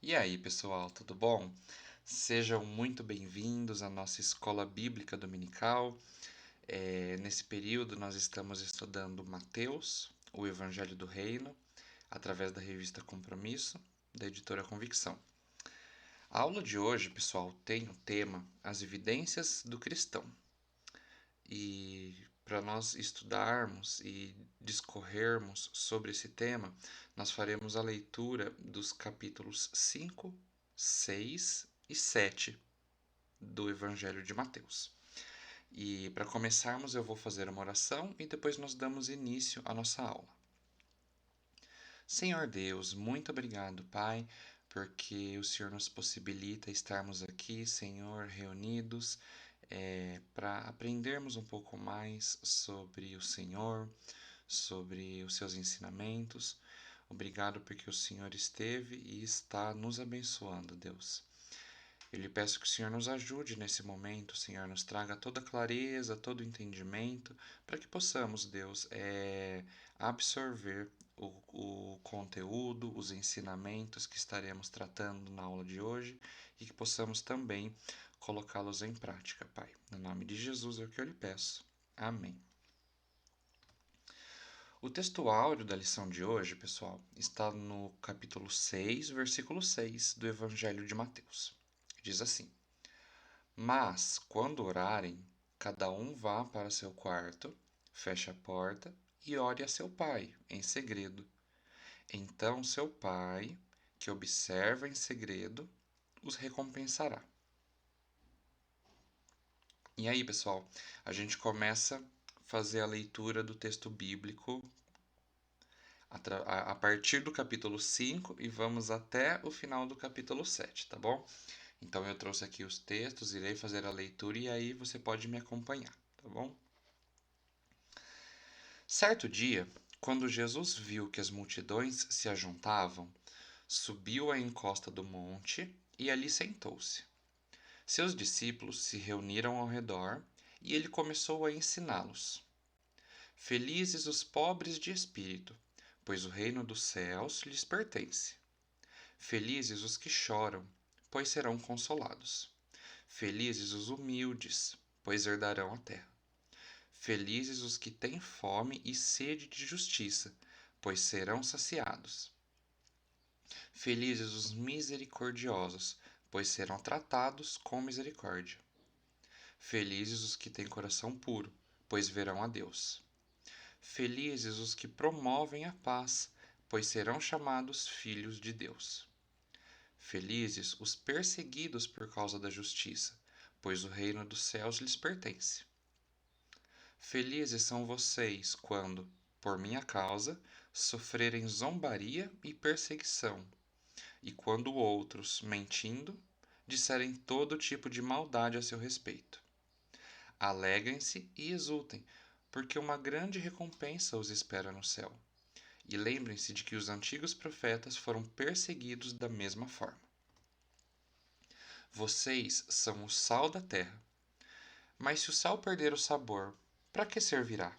E aí, pessoal, tudo bom? Sejam muito bem-vindos à nossa Escola Bíblica Dominical. Nesse período, nós estamos estudando Mateus, o Evangelho do Reino, através da revista Compromisso, da editora Convicção. A aula de hoje, pessoal, tem o tema As Evidências do Cristão. E para nós estudarmos e discorrermos sobre esse tema, nós faremos a leitura dos capítulos 5, 6 e 7 do Evangelho de Mateus. E para começarmos, eu vou fazer uma oração e depois nós damos início à nossa aula. Senhor Deus, muito obrigado, Pai, porque o Senhor nos possibilita estarmos aqui, Senhor, reunidos, para aprendermos um pouco mais sobre o Senhor, sobre os seus ensinamentos. Obrigado porque o Senhor esteve e está nos abençoando, Deus. Eu lhe peço que o Senhor nos ajude nesse momento, Senhor, nos traga toda clareza, todo entendimento, para que possamos, Deus, absorver o conteúdo, os ensinamentos que estaremos tratando na aula de hoje e que possamos também colocá-los em prática, Pai. No nome de Jesus é o que eu lhe peço. Amém. O texto áureo da lição de hoje, pessoal, está no capítulo 6, versículo 6 do Evangelho de Mateus. Diz assim: Mas, quando orarem, cada um vá para seu quarto, feche a porta e ore a seu pai, em segredo. Então seu pai, que observa em segredo, os recompensará. E aí, pessoal, a gente começa a fazer a leitura do texto bíblico a partir do capítulo 5 e vamos até o final do capítulo 7, tá bom? Então eu trouxe aqui os textos, irei fazer a leitura e aí você pode me acompanhar, tá bom? Certo dia, quando Jesus viu que as multidões se ajuntavam, subiu à encosta do monte e ali sentou-se. Seus discípulos se reuniram ao redor e ele começou a ensiná-los. Felizes os pobres de espírito, pois o reino dos céus lhes pertence. Felizes os que choram, pois serão consolados. Felizes os humildes, pois herdarão a terra. Felizes os que têm fome e sede de justiça, pois serão saciados. Felizes os misericordiosos, pois serão tratados com misericórdia. Felizes os que têm coração puro, pois verão a Deus. Felizes os que promovem a paz, pois serão chamados filhos de Deus. Felizes os perseguidos por causa da justiça, pois o reino dos céus lhes pertence. Felizes são vocês quando, por minha causa, sofrerem zombaria e perseguição, e quando outros, mentindo, disserem todo tipo de maldade a seu respeito. Alegrem-se e exultem, porque uma grande recompensa os espera no céu. E lembrem-se de que os antigos profetas foram perseguidos da mesma forma. Vocês são o sal da terra. Mas se o sal perder o sabor, para que servirá?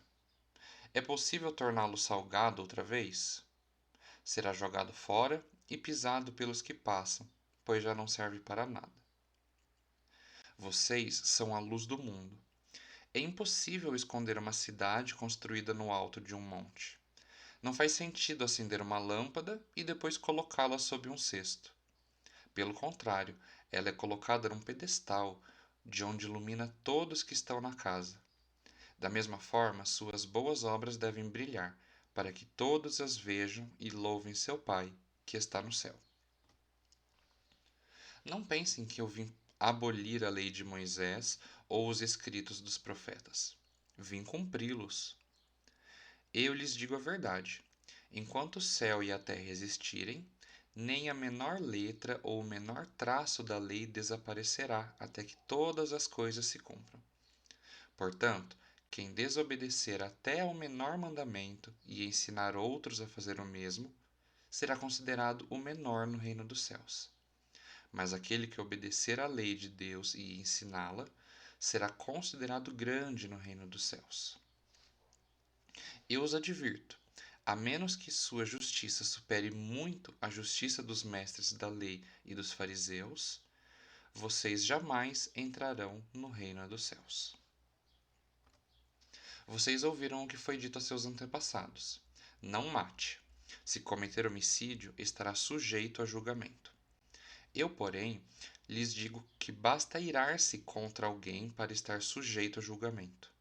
É possível torná-lo salgado outra vez? Será jogado fora e pisado pelos que passam, pois já não serve para nada. Vocês são a luz do mundo. É impossível esconder uma cidade construída no alto de um monte. Não faz sentido acender uma lâmpada e depois colocá-la sob um cesto. Pelo contrário, ela é colocada num pedestal, de onde ilumina todos que estão na casa. Da mesma forma, suas boas obras devem brilhar, para que todos as vejam e louvem seu Pai, que está no céu. Não pensem que eu vim abolir a lei de Moisés ou os escritos dos profetas. Vim cumpri-los. Eu lhes digo a verdade. Enquanto o céu e a terra existirem, nem a menor letra ou o menor traço da lei desaparecerá até que todas as coisas se cumpram. Portanto, quem desobedecer até ao menor mandamento e ensinar outros a fazer o mesmo, será considerado o menor no reino dos céus. Mas aquele que obedecer à lei de Deus e ensiná-la, será considerado grande no reino dos céus. Eu os advirto, A menos que sua justiça supere muito a justiça dos mestres da lei e dos fariseus, vocês jamais entrarão no reino dos céus. Vocês ouviram o que foi dito a seus antepassados: não mate. Se cometer homicídio, estará sujeito a julgamento. Eu, porém, lhes digo que basta irar-se contra alguém para estar sujeito a julgamento.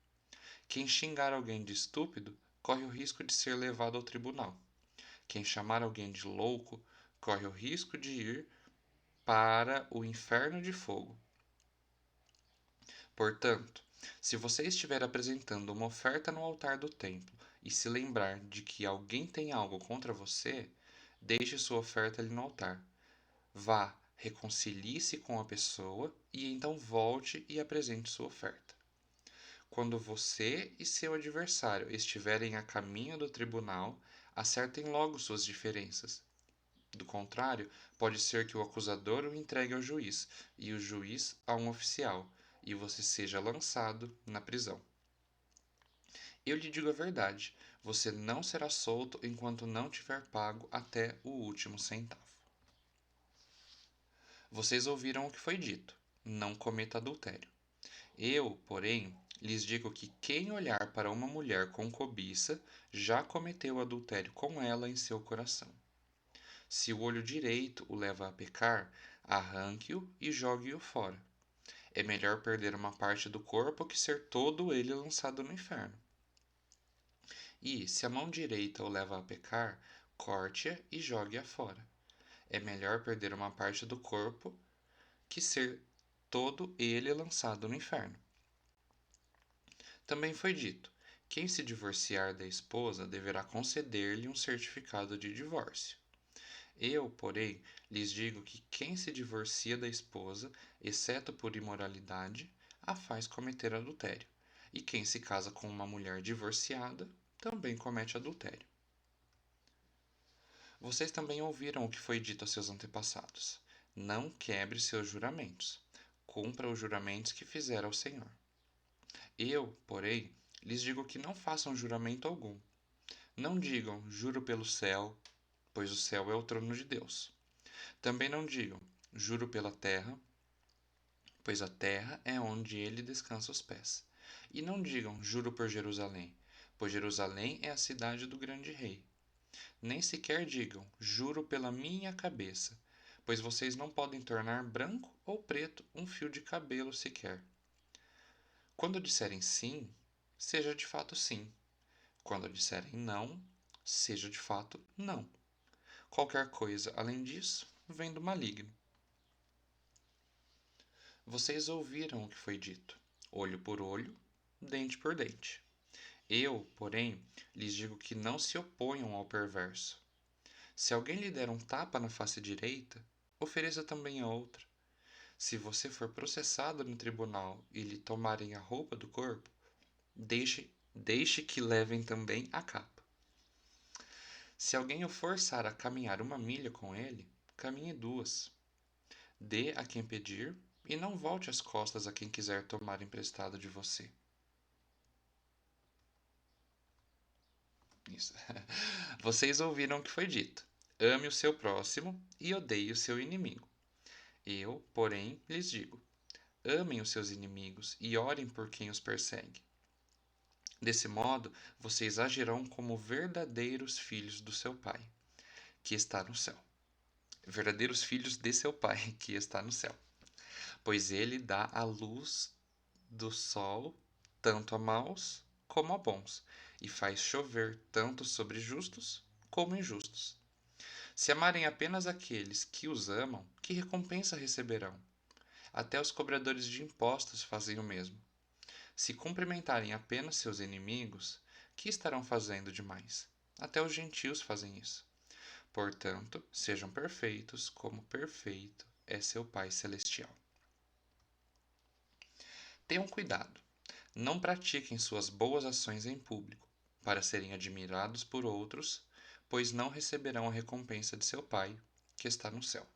Quem xingar alguém de estúpido corre o risco de ser levado ao tribunal. Quem chamar alguém de louco corre o risco de ir para o inferno de fogo. Portanto, se você estiver apresentando uma oferta no altar do templo e se lembrar de que alguém tem algo contra você, deixe sua oferta ali no altar. Vá, reconcilie-se com a pessoa e então volte e apresente sua oferta. Quando você e seu adversário estiverem a caminho do tribunal, acertem logo suas diferenças. Do contrário, pode ser que o acusador o entregue ao juiz e o juiz a um oficial, e você seja lançado na prisão. Eu lhe digo a verdade: você não será solto enquanto não tiver pago até o último centavo. Vocês ouviram o que foi dito: não cometa adultério. Eu, porém, lhes digo que quem olhar para uma mulher com cobiça já cometeu adultério com ela em seu coração. Se o olho direito o leva a pecar, arranque-o e jogue-o fora. É melhor perder uma parte do corpo que ser todo ele lançado no inferno. E, se a mão direita o leva a pecar, corte-a e jogue-a fora. É melhor perder uma parte do corpo que ser todo ele lançado no inferno. Também foi dito: quem se divorciar da esposa deverá conceder-lhe um certificado de divórcio. Eu, porém, lhes digo que quem se divorcia da esposa, exceto por imoralidade, a faz cometer adultério. E quem se casa com uma mulher divorciada também comete adultério. Vocês também ouviram o que foi dito a seus antepassados: não quebre seus juramentos. Cumpra os juramentos que fizer ao Senhor. Eu, porém, lhes digo que não façam juramento algum. Não digam: juro pelo céu, pois o céu é o trono de Deus. Também não digam: juro pela terra, pois a terra é onde ele descansa os pés. E não digam: juro por Jerusalém, pois Jerusalém é a cidade do grande rei. Nem sequer digam: juro pela minha cabeça, pois vocês não podem tornar branco ou preto um fio de cabelo sequer. Quando disserem sim, seja de fato sim. Quando disserem não, seja de fato não. Qualquer coisa além disso vem do maligno. Vocês ouviram o que foi dito: olho por olho, dente por dente. Eu, porém, lhes digo que não se oponham ao perverso. Se alguém lhe der um tapa na face direita, ofereça também a outra. Se você for processado no tribunal e lhe tomarem a roupa do corpo, deixe que levem também a capa. Se alguém o forçar a caminhar 1 milha com ele, caminhe 2. Dê a quem pedir e não volte as costas a quem quiser tomar emprestado de você. Isso. Vocês ouviram o que foi dito: ame o seu próximo e odeie o seu inimigo. Eu, porém, lhes digo: amem os seus inimigos e orem por quem os persegue. Desse modo, vocês agirão como verdadeiros filhos do seu Pai, que está no céu. Verdadeiros filhos de seu Pai, que está no céu. Pois ele dá a luz do sol tanto a maus como a bons, e faz chover tanto sobre justos como injustos. Se amarem apenas aqueles que os amam, que recompensa receberão? Até os cobradores de impostos fazem o mesmo. Se cumprimentarem apenas seus inimigos, que estarão fazendo demais? Até os gentios fazem isso. Portanto, sejam perfeitos, como perfeito é seu Pai Celestial. Tenham cuidado. Não pratiquem suas boas ações em público, para serem admirados por outros, pois não receberão a recompensa de seu Pai, que está no céu.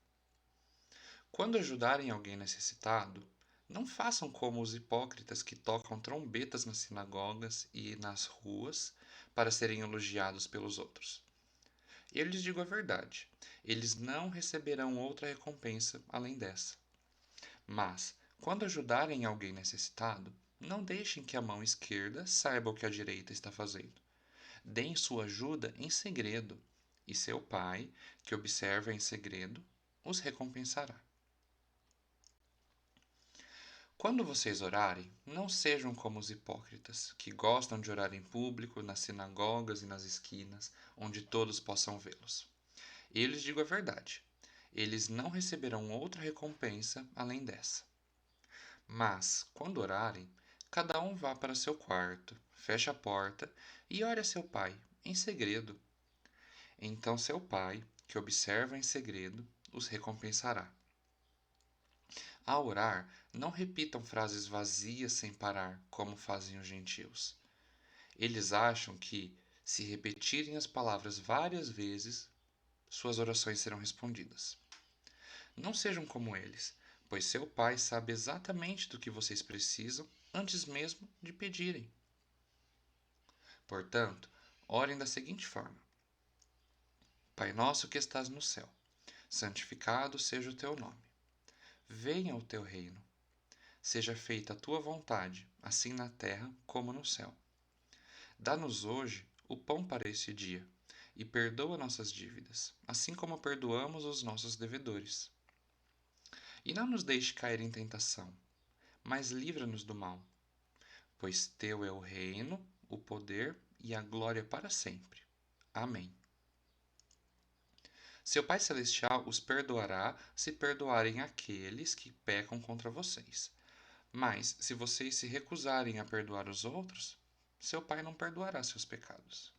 Quando ajudarem alguém necessitado, não façam como os hipócritas que tocam trombetas nas sinagogas e nas ruas para serem elogiados pelos outros. Eu lhes digo a verdade: eles não receberão outra recompensa além dessa. Mas, quando ajudarem alguém necessitado, não deixem que a mão esquerda saiba o que a direita está fazendo. Deem sua ajuda em segredo, e seu Pai, que observa em segredo, os recompensará. Quando vocês orarem, não sejam como os hipócritas, que gostam de orar em público, nas sinagogas e nas esquinas, onde todos possam vê-los. Eu lhes digo a verdade: eles não receberão outra recompensa além dessa. Mas, quando orarem, cada um vá para seu quarto, feche a porta e ore a seu pai, em segredo. Então seu pai, que observa em segredo, os recompensará. Ao orar, não repitam frases vazias sem parar, como fazem os gentios. Eles acham que, se repetirem as palavras várias vezes, suas orações serão respondidas. Não sejam como eles, pois seu Pai sabe exatamente do que vocês precisam antes mesmo de pedirem. Portanto, orem da seguinte forma: Pai nosso que estás no céu, santificado seja o teu nome. Venha o teu reino. Seja feita a tua vontade, assim na terra como no céu. Dá-nos hoje o pão para esse dia, e perdoa nossas dívidas, assim como perdoamos os nossos devedores. E não nos deixe cair em tentação, mas livra-nos do mal, pois teu é o reino, o poder e a glória para sempre. Amém. Seu Pai Celestial os perdoará se perdoarem aqueles que pecam contra vocês. Mas, se vocês se recusarem a perdoar os outros, seu Pai não perdoará seus pecados.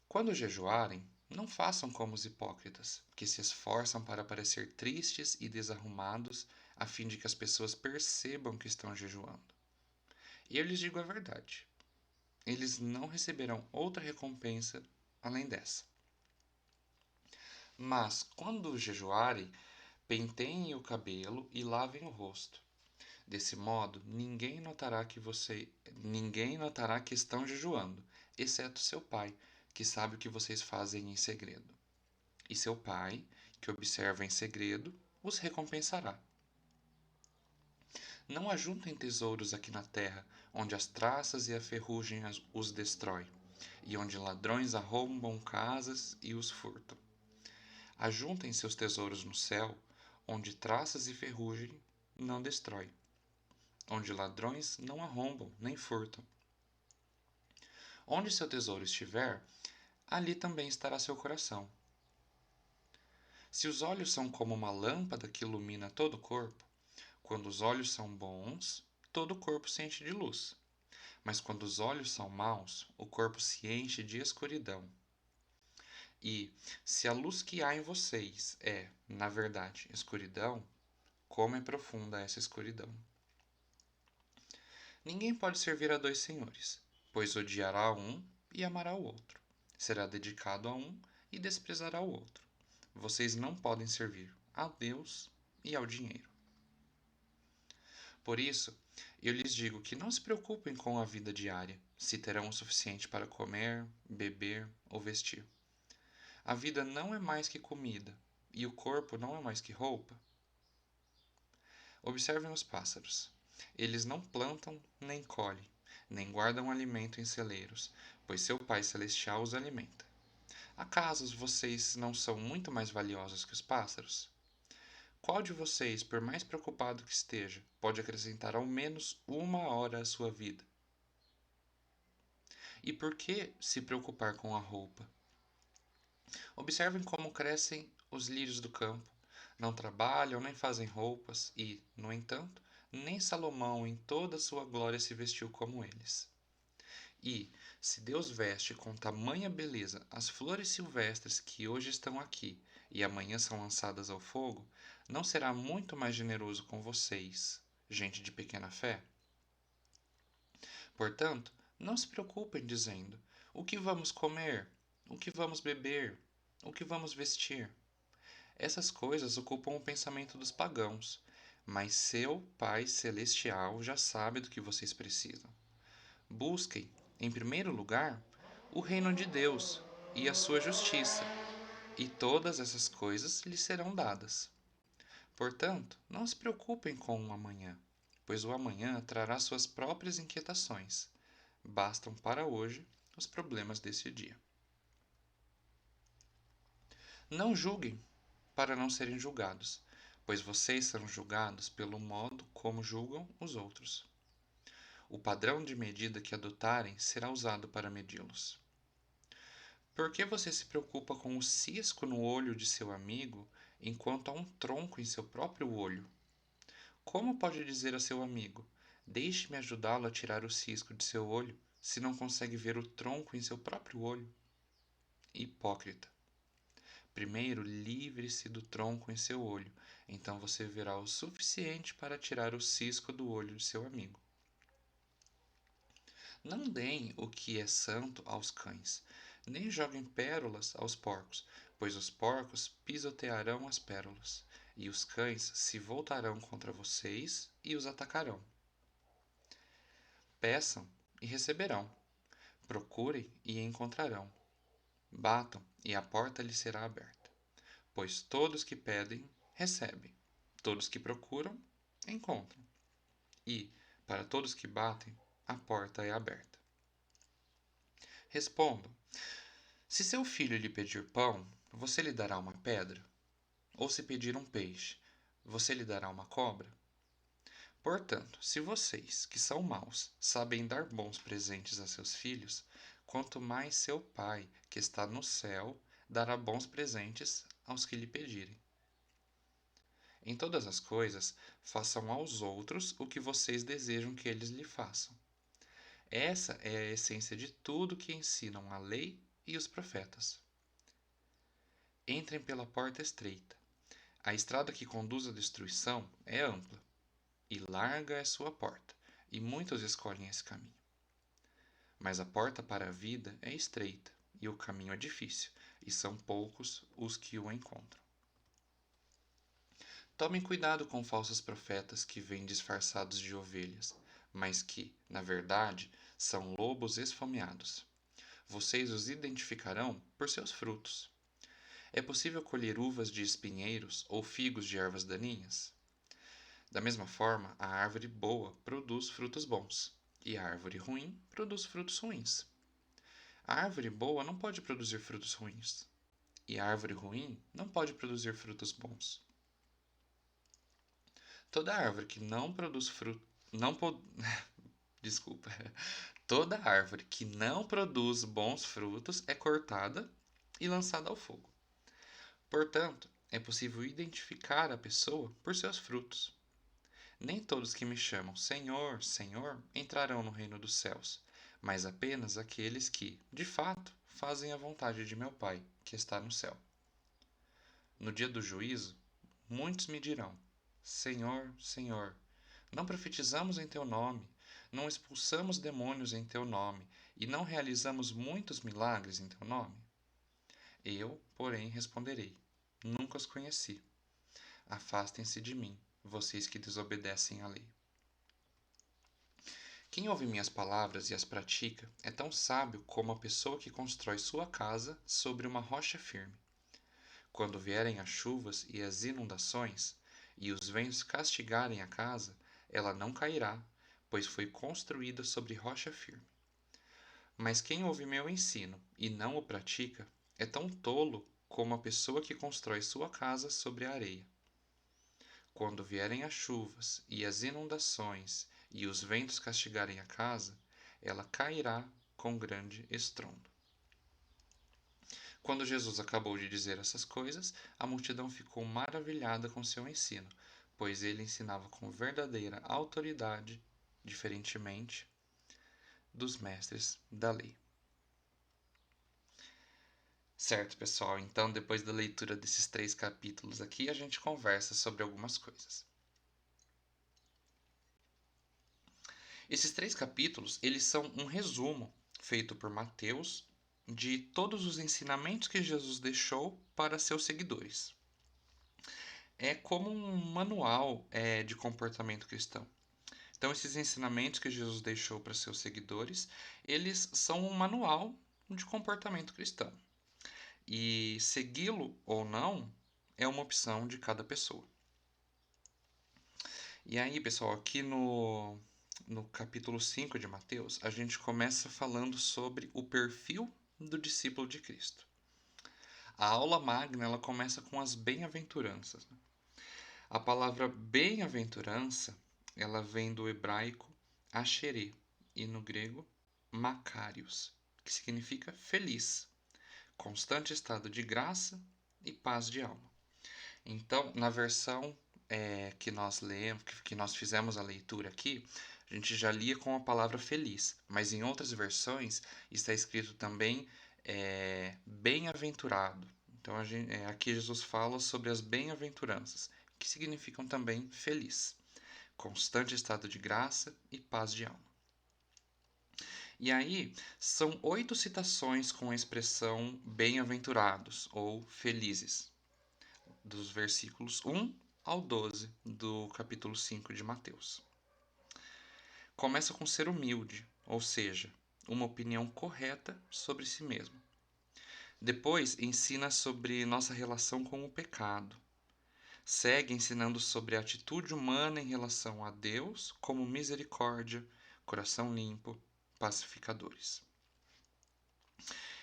Quando jejuarem, não façam como os hipócritas, que se esforçam para parecer tristes e desarrumados, a fim de que as pessoas percebam que estão jejuando. E eu lhes digo a verdade: eles não receberão outra recompensa além dessa. Mas, quando jejuarem, penteiem o cabelo e lavem o rosto. Desse modo, ninguém notará que estão jejuando, exceto seu pai, que sabe o que vocês fazem em segredo. E seu pai, que observa em segredo, os recompensará. Não ajuntem tesouros aqui na terra, onde as traças e a ferrugem os destrói, e onde ladrões arrombam casas e os furtam. Ajuntem seus tesouros no céu, onde traças e ferrugem não destrói, onde ladrões não arrombam nem furtam. Onde seu tesouro estiver, ali também estará seu coração. Se os olhos são como uma lâmpada que ilumina todo o corpo, quando os olhos são bons, todo o corpo se enche de luz. Mas quando os olhos são maus, o corpo se enche de escuridão. E, se a luz que há em vocês é, na verdade, escuridão, como é profunda essa escuridão. Ninguém pode servir a dois senhores, pois odiará um e amará o outro. Será dedicado a um e desprezará o outro. Vocês não podem servir a Deus e ao dinheiro. Por isso, eu lhes digo que não se preocupem com a vida diária, se terão o suficiente para comer, beber ou vestir. A vida não é mais que comida, e o corpo não é mais que roupa. Observem os pássaros. Eles não plantam nem colhem, nem guardam alimento em celeiros, pois seu Pai Celestial os alimenta. Acaso vocês não são muito mais valiosos que os pássaros? Qual de vocês, por mais preocupado que esteja, pode acrescentar ao menos uma hora à sua vida? E por que se preocupar com a roupa? Observem como crescem os lírios do campo. Não trabalham nem fazem roupas e, no entanto, nem Salomão em toda a sua glória se vestiu como eles. E, se Deus veste com tamanha beleza as flores silvestres que hoje estão aqui e amanhã são lançadas ao fogo, não será muito mais generoso com vocês, gente de pequena fé? Portanto, não se preocupem dizendo: o que vamos comer? O que vamos beber? O que vamos vestir? Essas coisas ocupam o pensamento dos pagãos, mas seu Pai Celestial já sabe do que vocês precisam. Busquem, em primeiro lugar, o reino de Deus e a sua justiça, e todas essas coisas lhe serão dadas. Portanto, não se preocupem com o amanhã, pois o amanhã trará suas próprias inquietações. Bastam para hoje os problemas desse dia. Não julguem para não serem julgados, pois vocês serão julgados pelo modo como julgam os outros. O padrão de medida que adotarem será usado para medi-los. Por que você se preocupa com o cisco no olho de seu amigo, enquanto há um tronco em seu próprio olho? Como pode dizer a seu amigo: deixe-me ajudá-lo a tirar o cisco de seu olho, se não consegue ver o tronco em seu próprio olho? Hipócrita! Primeiro livre-se do tronco em seu olho, então você verá o suficiente para tirar o cisco do olho de seu amigo. Não deem o que é santo aos cães, nem joguem pérolas aos porcos, pois os porcos pisotearão as pérolas, e os cães se voltarão contra vocês e os atacarão. Peçam e receberão, procurem e encontrarão, batam e a porta lhes será aberta. Pois todos que pedem, recebem, todos que procuram, encontram, e, para todos que batem, a porta é aberta. Respondam: se seu filho lhe pedir pão, você lhe dará uma pedra? Ou se pedir um peixe, você lhe dará uma cobra? Portanto, se vocês, que são maus, sabem dar bons presentes a seus filhos, quanto mais seu Pai, que está no céu, dará bons presentes aos que lhe pedirem. Em todas as coisas, façam aos outros o que vocês desejam que eles lhe façam. Essa é a essência de tudo que ensinam a lei e os profetas. Entrem pela porta estreita. A estrada que conduz à destruição é ampla, e larga é sua porta, e muitos escolhem esse caminho. Mas a porta para a vida é estreita, e o caminho é difícil, e são poucos os que o encontram. Tomem cuidado com falsos profetas que vêm disfarçados de ovelhas, mas que, na verdade, são lobos esfomeados. Vocês os identificarão por seus frutos. É possível colher uvas de espinheiros ou figos de ervas daninhas? Da mesma forma, a árvore boa produz frutos bons, e a árvore ruim produz frutos ruins. A árvore boa não pode produzir frutos ruins, e a árvore ruim não pode produzir frutos bons. Toda árvore que não produz fruto, desculpa. Toda árvore que não produz bons frutos é cortada e lançada ao fogo. Portanto, é possível identificar a pessoa por seus frutos. Nem todos que me chamam Senhor, Senhor entrarão no reino dos céus, mas apenas aqueles que, de fato, fazem a vontade de meu Pai, que está no céu. No dia do juízo, muitos me dirão: Senhor, Senhor, não profetizamos em teu nome, não expulsamos demônios em teu nome e não realizamos muitos milagres em teu nome? Eu, porém, responderei: nunca os conheci. Afastem-se de mim, vocês que desobedecem à lei. Quem ouve minhas palavras e as pratica é tão sábio como a pessoa que constrói sua casa sobre uma rocha firme. Quando vierem as chuvas e as inundações, e os ventos castigarem a casa, ela não cairá, pois foi construída sobre rocha firme. Mas quem ouve meu ensino e não o pratica é tão tolo como a pessoa que constrói sua casa sobre a areia. Quando vierem as chuvas e as inundações e os ventos castigarem a casa, ela cairá com grande estrondo. Quando Jesus acabou de dizer essas coisas, a multidão ficou maravilhada com seu ensino, pois ele ensinava com verdadeira autoridade, diferentemente dos mestres da lei. Certo, pessoal? Então, depois da leitura desses 3 capítulos aqui, a gente conversa sobre algumas coisas. Esses 3 capítulos, eles são um resumo feito por Mateus de todos os ensinamentos que Jesus deixou para seus seguidores. É como um manual de comportamento cristão. Então, esses ensinamentos que Jesus deixou para seus seguidores, eles são um manual de comportamento cristão. E segui-lo ou não é uma opção de cada pessoa. E aí, pessoal, aqui no capítulo 5 de Mateus, a gente começa falando sobre o perfil do discípulo de Cristo. A aula magna ela começa com as bem-aventuranças. A palavra bem-aventurança ela vem do hebraico asherê e no grego makarios, que significa feliz, constante estado de graça e paz de alma. Então, na versão que nós lemos, que nós fizemos a leitura aqui, a gente já lia com a palavra feliz, mas em outras versões está escrito também bem-aventurado. Então, aqui Jesus fala sobre as bem-aventuranças, que significam também feliz, constante estado de graça e paz de alma. E aí, são 8 citações com a expressão bem-aventurados ou felizes, dos versículos 1 ao 12 do capítulo 5 de Mateus. Começa com ser humilde, ou seja, uma opinião correta sobre si mesmo. Depois, ensina sobre nossa relação com o pecado. Segue ensinando sobre a atitude humana em relação a Deus, como misericórdia, coração limpo, pacificadores.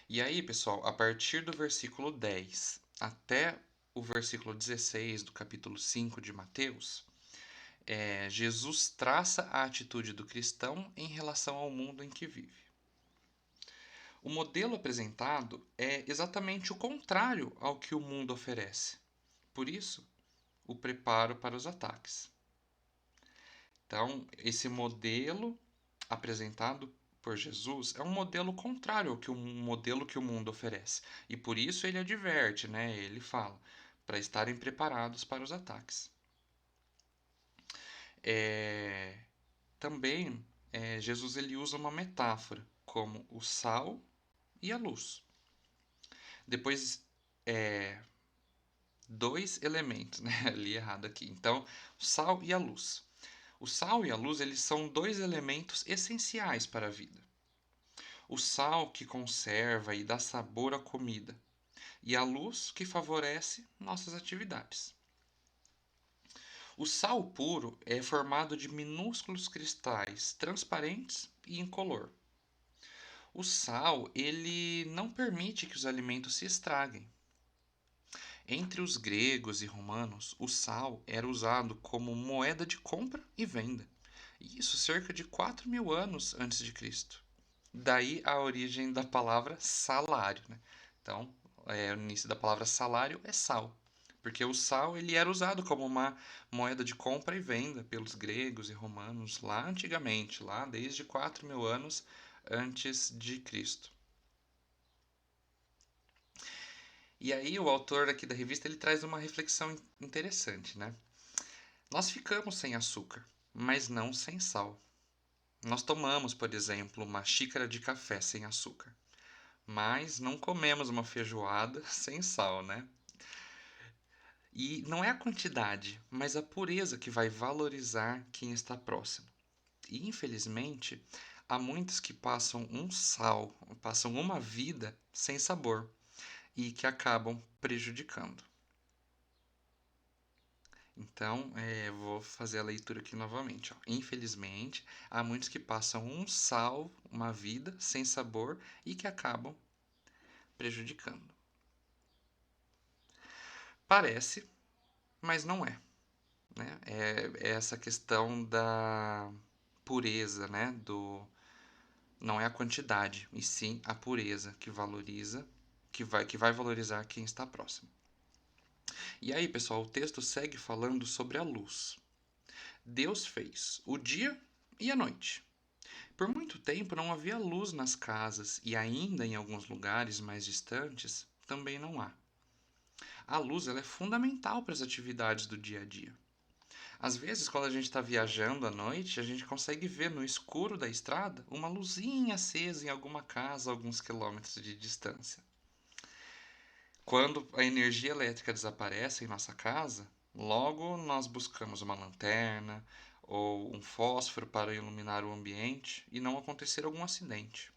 E aí, pessoal, a partir do versículo 10 até o versículo 16 do capítulo 5 de Mateus, Jesus traça a atitude do cristão em relação ao mundo em que vive. O modelo apresentado é exatamente o contrário ao que o mundo oferece. Por isso, o preparo para os ataques. Então, esse modelo apresentado por Jesus é um modelo contrário ao modelo que o mundo oferece. E por isso ele adverte, né? Ele fala, para estarem preparados para os ataques. Também, Jesus ele usa uma metáfora, como o sal e a luz. Depois, dois elementos, né? Li errado aqui. Então, o sal e a luz. O sal e a luz eles são dois elementos essenciais para a vida. O sal que conserva e dá sabor à comida, e a luz que favorece nossas atividades. O sal puro é formado de minúsculos cristais transparentes e incolor. O sal, ele não permite que os alimentos se estraguem. Entre os gregos e romanos, o sal era usado como moeda de compra e venda. E isso cerca de 4.000 anos antes de Cristo. Daí a origem da palavra salário, né? Então, o início da palavra salário é sal. Porque o sal ele era usado como uma moeda de compra e venda pelos gregos e romanos lá antigamente, lá desde 4.000 anos antes de Cristo. E aí o autor aqui da revista ele traz uma reflexão interessante, né? Nós ficamos sem açúcar, mas não sem sal. Nós tomamos, por exemplo, uma xícara de café sem açúcar, mas não comemos uma feijoada sem sal, né? E não é a quantidade, mas a pureza que vai valorizar quem está próximo. E infelizmente, há muitos que passam passam uma vida sem sabor e que acabam prejudicando. Então, vou fazer a leitura aqui novamente. Ó. Infelizmente, há muitos que passam uma vida sem sabor e que acabam prejudicando. Parece, mas não é. Né? É essa questão da pureza, né? Não é a quantidade, e sim a pureza que valoriza, que vai valorizar quem está próximo. E aí, pessoal, o texto segue falando sobre a luz. Deus fez o dia e a noite. Por muito tempo não havia luz nas casas e ainda em alguns lugares mais distantes também não há. A luz ela é fundamental para as atividades do dia a dia. Às vezes, quando a gente está viajando à noite, a gente consegue ver no escuro da estrada uma luzinha acesa em alguma casa a alguns quilômetros de distância. Quando a energia elétrica desaparece em nossa casa, logo nós buscamos uma lanterna ou um fósforo para iluminar o ambiente e não acontecer algum acidente.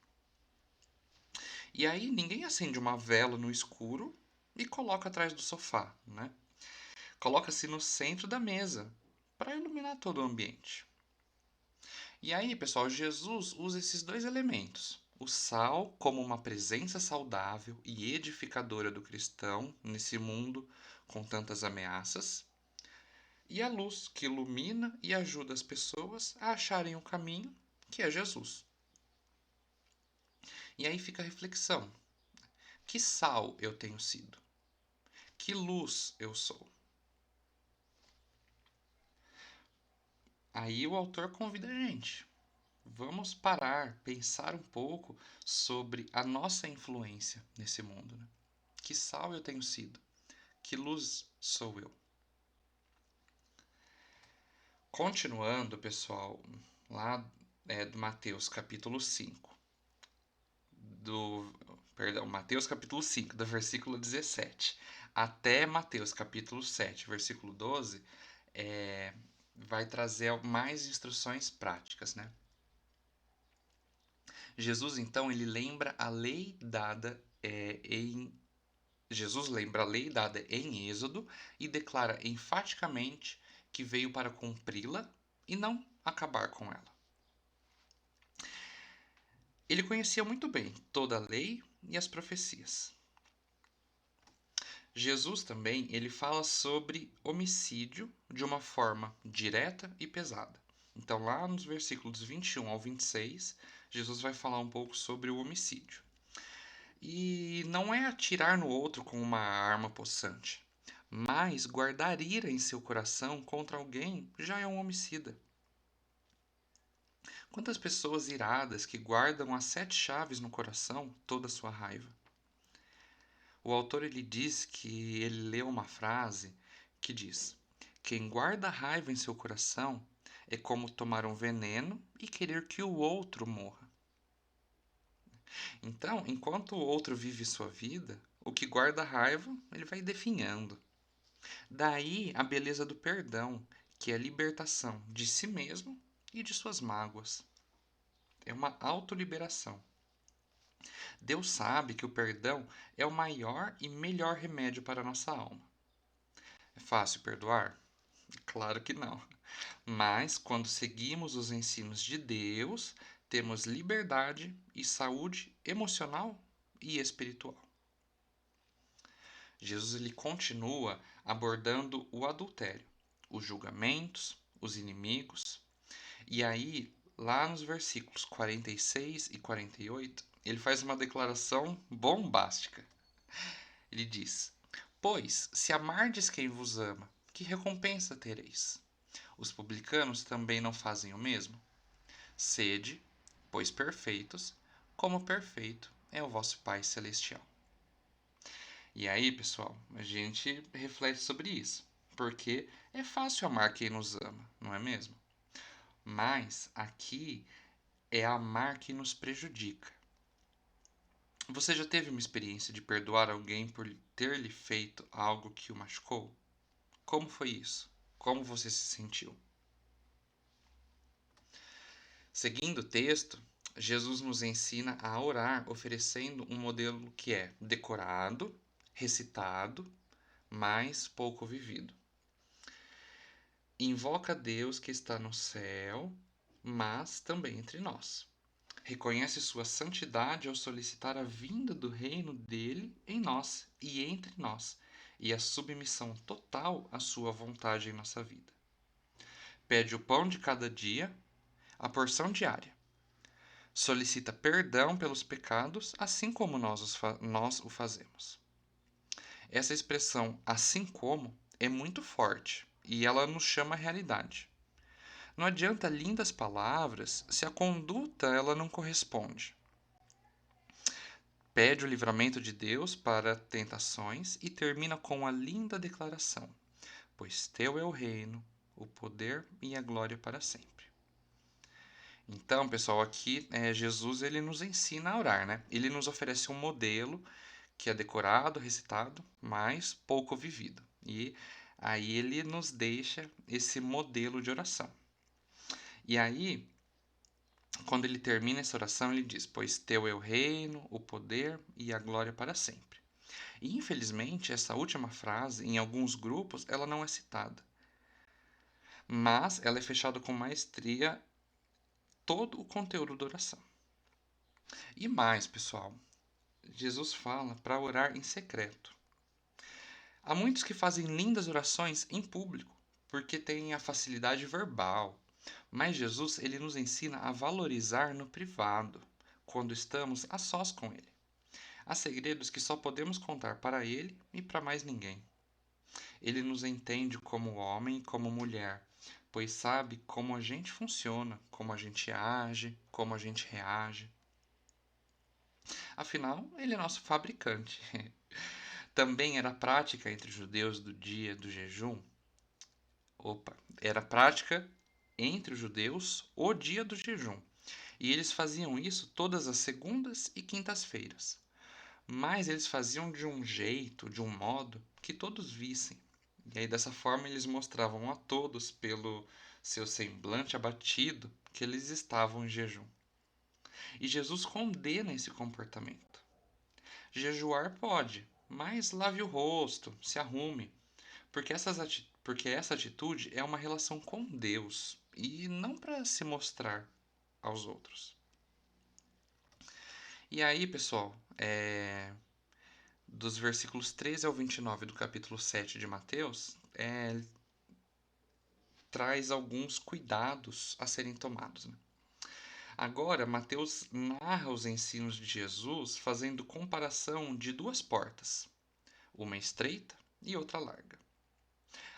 E aí ninguém acende uma vela no escuro e coloca atrás do sofá, né? Coloca-se no centro da mesa para iluminar todo o ambiente. E aí, pessoal, Jesus usa esses dois elementos. O sal como uma presença saudável e edificadora do cristão nesse mundo com tantas ameaças, e a luz que ilumina e ajuda as pessoas a acharem o caminho, que é Jesus. E aí fica a reflexão: que sal eu tenho sido? Que luz eu sou? Aí o autor convida a gente. Vamos parar, pensar um pouco sobre a nossa influência nesse mundo, né? Que sal eu tenho sido? Que luz sou eu? Continuando, pessoal, lá do Mateus capítulo 5, Mateus capítulo 5, do versículo 17 até Mateus capítulo 7, versículo 12, vai trazer mais instruções práticas, né? Jesus, então, ele lembra a lei dada Jesus lembra a lei dada em Êxodo e declara enfaticamente que veio para cumpri-la e não acabar com ela. Ele conhecia muito bem toda a lei e as profecias. Jesus também ele fala sobre homicídio de uma forma direta e pesada. Então, lá nos versículos 21 ao 26, Jesus vai falar um pouco sobre o homicídio. E não é atirar no outro com uma arma possante, mas guardar ira em seu coração contra alguém já é um homicida. Quantas pessoas iradas que guardam as 7 chaves no coração toda a sua raiva? O autor ele diz que ele leu uma frase que diz: quem guarda raiva em seu coração é como tomar um veneno e querer que o outro morra. Então, enquanto o outro vive sua vida, o que guarda raiva, ele vai definhando. Daí a beleza do perdão, que é a libertação de si mesmo e de suas mágoas. É uma autoliberação. Deus sabe que o perdão é o maior e melhor remédio para a nossa alma. É fácil perdoar? Claro que não. Mas quando seguimos os ensinos de Deus, temos liberdade e saúde emocional e espiritual. Jesus ele continua abordando o adultério, os julgamentos, os inimigos. E aí, lá nos versículos 46 e 48, ele faz uma declaração bombástica. Ele diz: pois, se amardes quem vos ama, que recompensa tereis? Os publicanos também não fazem o mesmo? Sede, pois perfeitos, como perfeito é o vosso Pai Celestial. E aí, pessoal, a gente reflete sobre isso, porque é fácil amar quem nos ama, não é mesmo? Mas aqui é amar quem nos prejudica. Você já teve uma experiência de perdoar alguém por ter lhe feito algo que o machucou? Como foi isso? Como você se sentiu? Seguindo o texto, Jesus nos ensina a orar oferecendo um modelo que é decorado, recitado, mas pouco vivido. Invoca Deus que está no céu, mas também entre nós. Reconhece sua santidade ao solicitar a vinda do reino dele em nós e entre nós, e a submissão total à sua vontade em nossa vida. Pede o pão de cada dia, a porção diária. Solicita perdão pelos pecados, assim como nós o fazemos. Essa expressão, assim como, é muito forte e ela nos chama à realidade. Não adianta lindas palavras se a conduta ela não corresponde. Pede o livramento de Deus para tentações e termina com a linda declaração: pois teu é o reino, o poder e a glória para sempre. Então, pessoal, aqui Jesus ele nos ensina a orar, né? Ele nos oferece um modelo que é decorado, recitado, mas pouco vivido. E aí ele nos deixa esse modelo de oração. E aí, quando ele termina essa oração, ele diz: Pois teu é o reino, o poder e a glória para sempre. E infelizmente, essa última frase, em alguns grupos, ela não é citada. Mas ela é fechada com maestria todo o conteúdo da oração. E mais, pessoal, Jesus fala para orar em secreto. Há muitos que fazem lindas orações em público, porque têm a facilidade verbal. Mas Jesus, ele nos ensina a valorizar no privado, quando estamos a sós com ele. Há segredos que só podemos contar para ele e para mais ninguém. Ele nos entende como homem e como mulher, pois sabe como a gente funciona, como a gente age, como a gente reage. Afinal, ele é nosso fabricante. Também era prática entre os judeus do dia do jejum. Era prática entre os judeus o dia do jejum. E eles faziam isso todas as segundas e quintas-feiras. Mas eles faziam de um jeito, de um modo, que todos vissem. E aí, dessa forma, eles mostravam a todos, pelo seu semblante abatido, que eles estavam em jejum. E Jesus condena esse comportamento. Jejuar pode, mas lave o rosto, se arrume, porque essa atitude é uma relação com Deus e não para se mostrar aos outros. E aí, pessoal, dos versículos 13 ao 29 do capítulo 7 de Mateus, traz alguns cuidados a serem tomados. Né? Agora, Mateus narra os ensinos de Jesus fazendo comparação de duas portas, uma estreita e outra larga.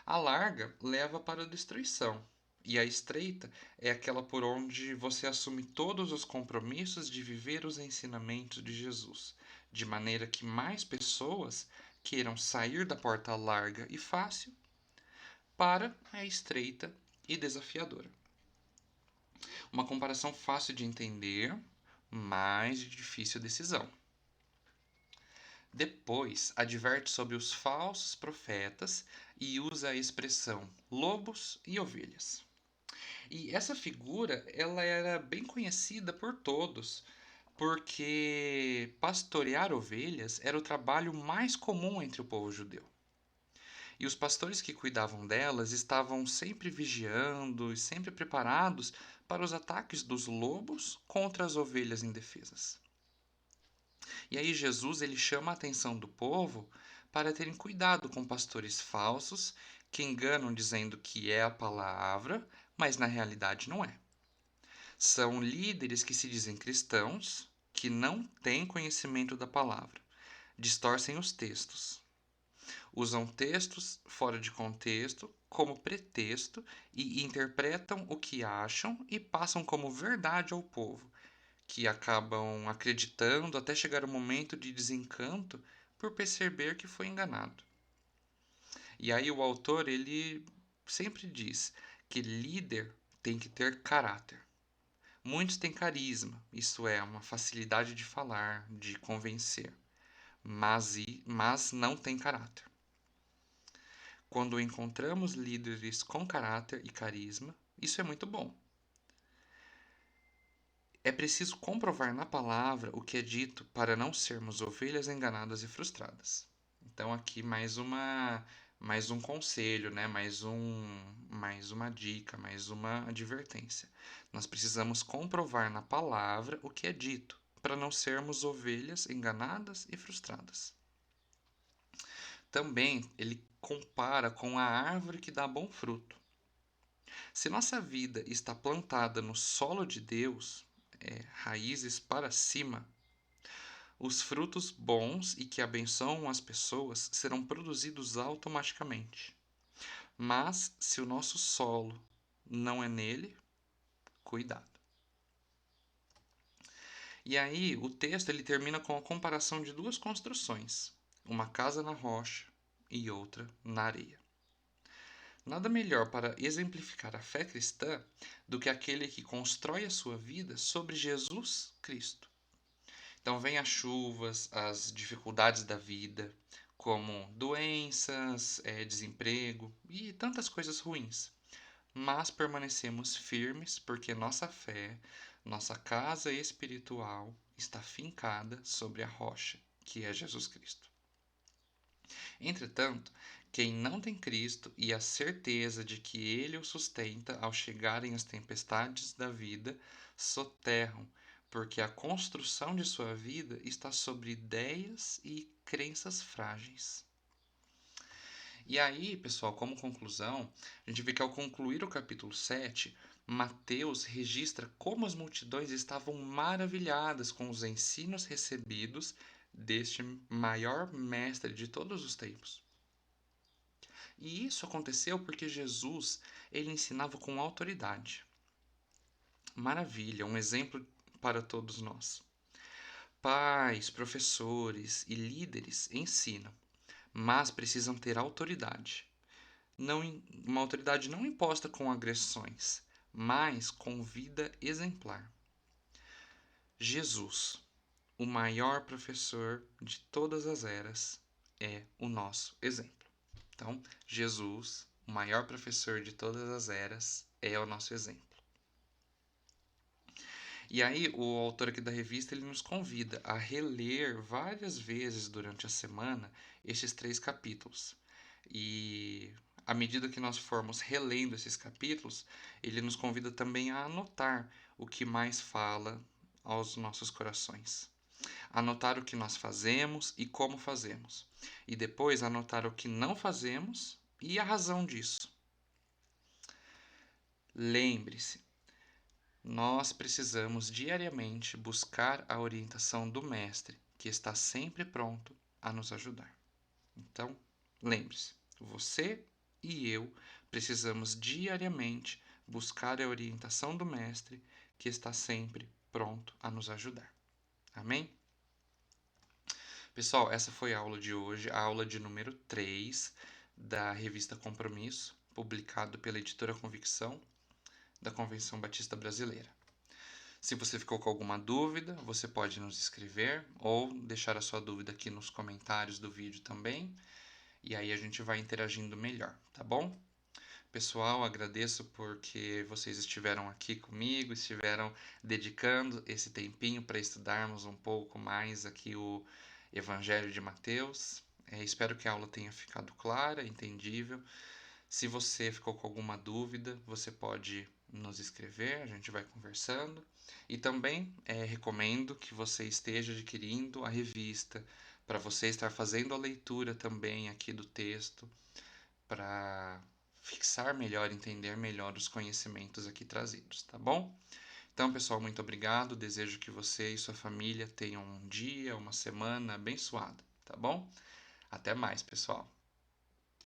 A larga leva para a destruição, e a estreita é aquela por onde você assume todos os compromissos de viver os ensinamentos de Jesus, de maneira que mais pessoas queiram sair da porta larga e fácil para a estreita e desafiadora. Uma comparação fácil de entender, mas de difícil decisão. Depois, adverte sobre os falsos profetas e usa a expressão lobos e ovelhas. E essa figura, ela era bem conhecida por todos, porque pastorear ovelhas era o trabalho mais comum entre o povo judeu. E os pastores que cuidavam delas estavam sempre vigiando e sempre preparados para os ataques dos lobos contra as ovelhas indefesas. E aí Jesus ele chama a atenção do povo para terem cuidado com pastores falsos que enganam dizendo que é a palavra, mas na realidade não é. São líderes que se dizem cristãos, que não têm conhecimento da palavra, distorcem os textos, usam textos fora de contexto como pretexto e interpretam o que acham e passam como verdade ao povo, que acabam acreditando até chegar o momento de desencanto por perceber que foi enganado. E aí o autor ele sempre diz que líder tem que ter caráter. Muitos têm carisma, isso é, uma facilidade de falar, de convencer, mas não têm caráter. Quando encontramos líderes com caráter e carisma, isso é muito bom. É preciso comprovar na palavra o que é dito para não sermos ovelhas enganadas e frustradas. Então aqui mais um conselho, né? Mais uma dica, mais uma advertência. Nós precisamos comprovar na palavra o que é dito para não sermos ovelhas enganadas e frustradas. Também ele compara com a árvore que dá bom fruto. Se nossa vida está plantada no solo de Deus, raízes para cima, os frutos bons e que abençoam as pessoas serão produzidos automaticamente. Mas se o nosso solo não é nele, cuidado. E aí o texto ele termina com a comparação de duas construções, uma casa na rocha e outra na areia. Nada melhor para exemplificar a fé cristã do que aquele que constrói a sua vida sobre Jesus Cristo. Então, vem as chuvas, as dificuldades da vida, como doenças, desemprego e tantas coisas ruins. mas permanecemos firmes porque nossa fé, nossa casa espiritual está fincada sobre a rocha, que é Jesus Cristo. Entretanto, quem não tem Cristo e a certeza de que Ele o sustenta ao chegarem as tempestades da vida, soterram, porque a construção de sua vida está sobre ideias e crenças frágeis. E aí, pessoal, como conclusão, a gente vê que ao concluir o capítulo 7, Mateus registra como as multidões estavam maravilhadas com os ensinos recebidos deste maior mestre de todos os tempos. E isso aconteceu porque Jesus, ele ensinava com autoridade. Maravilha, um exemplo para todos nós. Pais, professores e líderes ensinam, mas precisam ter autoridade. Uma autoridade não imposta com agressões, mas com vida exemplar. Jesus, o maior professor de todas as eras, é o nosso exemplo. Então, Jesus, o maior professor de todas as eras, é o nosso exemplo. E aí, o autor aqui da revista ele nos convida a reler várias vezes durante a semana estes 3 capítulos. E à medida que nós formos relendo esses capítulos, ele nos convida também a anotar o que mais fala aos nossos corações. Anotar o que nós fazemos e como fazemos. E depois anotar o que não fazemos e a razão disso. Lembre-se, nós precisamos diariamente buscar a orientação do Mestre, que está sempre pronto a nos ajudar. Então, lembre-se, você e eu precisamos diariamente buscar a orientação do Mestre, que está sempre pronto a nos ajudar. Amém? Pessoal, essa foi a aula de hoje, a aula de número 3 da revista Compromisso, publicado pela editora Convicção, da Convenção Batista Brasileira. Se você ficou com alguma dúvida, você pode nos escrever ou deixar a sua dúvida aqui nos comentários do vídeo também, e aí a gente vai interagindo melhor, tá bom? Pessoal, agradeço porque vocês estiveram aqui comigo, estiveram dedicando esse tempinho para estudarmos um pouco mais aqui o Evangelho de Mateus. Espero que a aula tenha ficado clara, entendível. Se você ficou com alguma dúvida, você pode nos escrever, a gente vai conversando. E também recomendo que você esteja adquirindo a revista, para você estar fazendo a leitura também aqui do texto, para fixar melhor, entender melhor os conhecimentos aqui trazidos, tá bom? Então, pessoal, muito obrigado. Desejo que você e sua família tenham um dia, uma semana abençoada, tá bom? Até mais, pessoal.